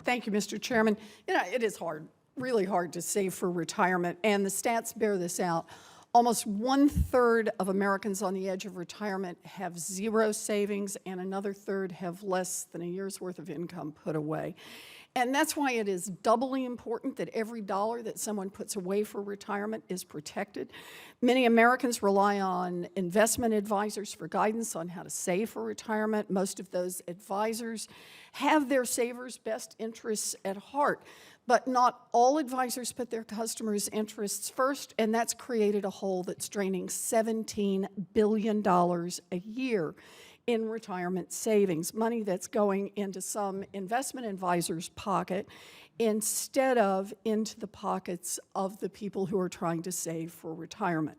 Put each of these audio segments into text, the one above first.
Thank you, Mr. Chairman. You know, it is hard, really hard to save for retirement, and the stats bear this out. Almost 1/3 of Americans on the edge of retirement have zero savings, and another third have less than a year's worth of income put away. And that's why it is doubly important that every dollar that someone puts away for retirement is protected. Many Americans rely on investment advisors for guidance on how to save for retirement. Most of those advisors have their savers' best interests at heart. But not all advisors put their customers' interests first, and that's created a hole that's draining $17 billion a year in retirement savings, money that's going into some investment advisor's pocket instead of into the pockets of the people who are trying to save for retirement.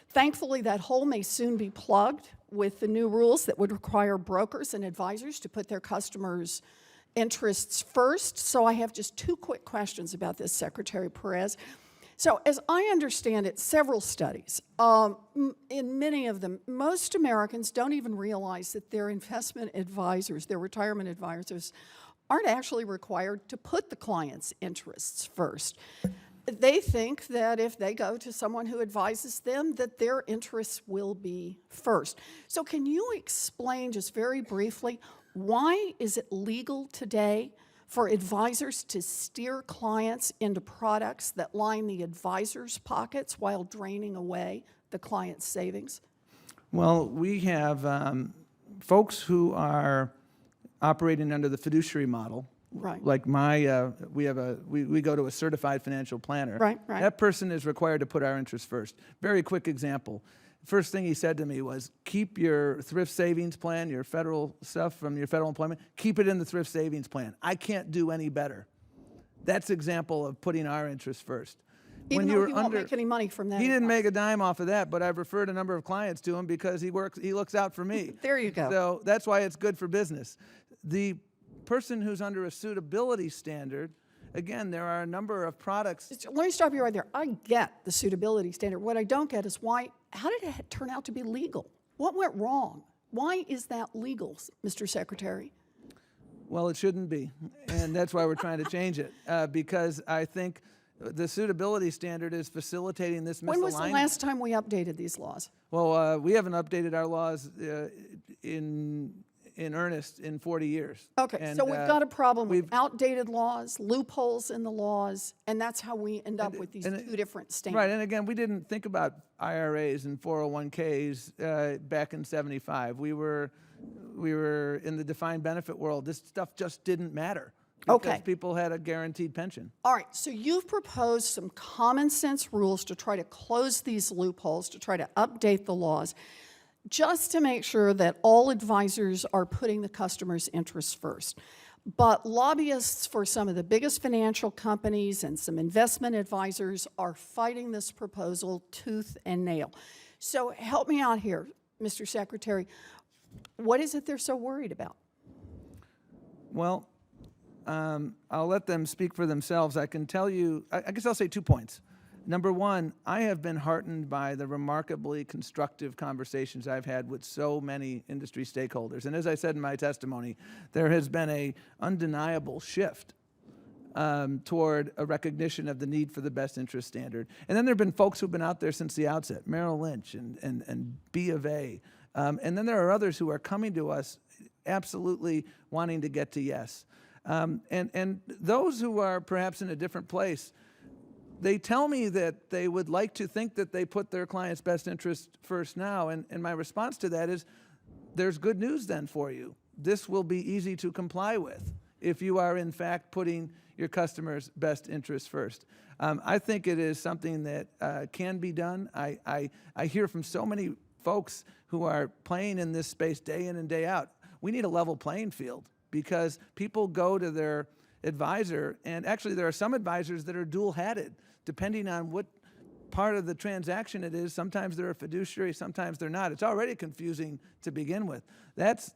Thankfully, that hole may soon be plugged with the new rules that would require brokers and advisors to put their customers' interests first. So I have just two quick questions about this, Secretary Perez. So as I understand it, several studies, in many of them, most Americans don't even realize that their investment advisors, their retirement advisors, aren't actually required to put the client's interests first. They think that if they go to someone who advises them, that their interests will be first. So can you explain just very briefly, why is it legal today for advisors to steer clients into products that line the advisor's pockets while draining away the client's savings? Well, we have folks who are operating under the fiduciary model. Right. Like we go to a certified financial planner. Right. That person is required to put our interests first. Very quick example. First thing he said to me was, keep your thrift savings plan, your federal stuff from your federal employment, keep it in the thrift savings plan. I can't do any better. That's an example of putting our interests first. Even though he won't make any money from that. He didn't make a dime off of that, but I've referred a number of clients to him because he looks out for me. There you go. So that's why it's good for business. The person who's under a suitability standard, again, there are a number of products. Let me stop you right there. I get the suitability standard. What I don't get is how did it turn out to be legal? What went wrong? Why is that legal, Mr. Secretary? Well, it shouldn't be, and that's why we're trying to change it, because I think the suitability standard is facilitating this misalignment. When was the last time we updated these laws? Well, we haven't updated our laws in earnest in 40 years. Okay, and, so we've got a problem with outdated laws, loopholes in the laws, and that's how we end up with these two different standards. Right, and again, we didn't think about IRAs and 401ks back in '75. We were in the defined benefit world. This stuff just didn't matter because people had a guaranteed pension. All right, so you've proposed some common sense rules to try to close these loopholes, to try to update the laws, just to make sure that all advisors are putting the customer's interests first. But lobbyists for some of the biggest financial companies and some investment advisors are fighting this proposal tooth and nail. So help me out here, Mr. Secretary. What is it they're so worried about? Well, I'll let them speak for themselves. I can tell you, I guess I'll say 2 points. Number one, I have been heartened by the remarkably constructive conversations I've had with so many industry stakeholders. And as I said in my testimony, there has been an undeniable shift toward a recognition of the need for the best interest standard. And then there have been folks who've been out there since the outset, Merrill Lynch and B of A. And then there are others who are coming to us absolutely wanting to get to yes. And those who are perhaps in a different place, they tell me that they would like to think that they put their client's best interest first now, and my response to that is, there's good news then for you. This will be easy to comply with if you are in fact putting your customer's best interest first. I think it is something that can be done. I hear from so many folks who are playing in this space day in and day out. We need a level playing field because people go to their advisor, and actually there are some advisors that are dual-hatted, depending on what part of the transaction it is. Sometimes they're a fiduciary, sometimes they're not. It's already confusing to begin with. That's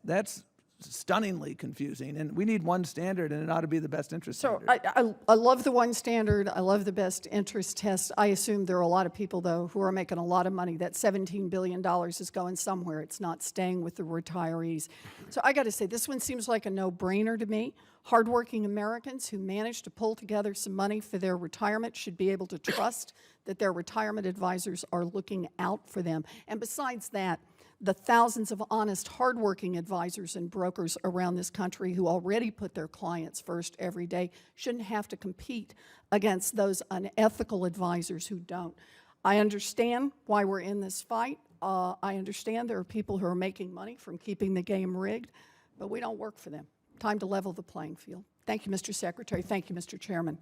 stunningly confusing, and we need one standard, and it ought to be the best interest standard. I love the one standard. I love the best interest test. I assume there are a lot of people, though, who are making a lot of money. That $17 billion is going somewhere. It's not staying with the retirees. So I got to say, this one seems like a no-brainer to me. Hardworking Americans who manage to pull together some money for their retirement should be able to trust that their retirement advisors are looking out for them. And besides that, the thousands of honest, hardworking advisors and brokers around this country who already put their clients first every day shouldn't have to compete against those unethical advisors who don't. I understand why we're in this fight. I understand there are people who are making money from keeping the game rigged, but we don't work for them. Time to level the playing field. Thank you, Mr. Secretary. Thank you, Mr. Chairman.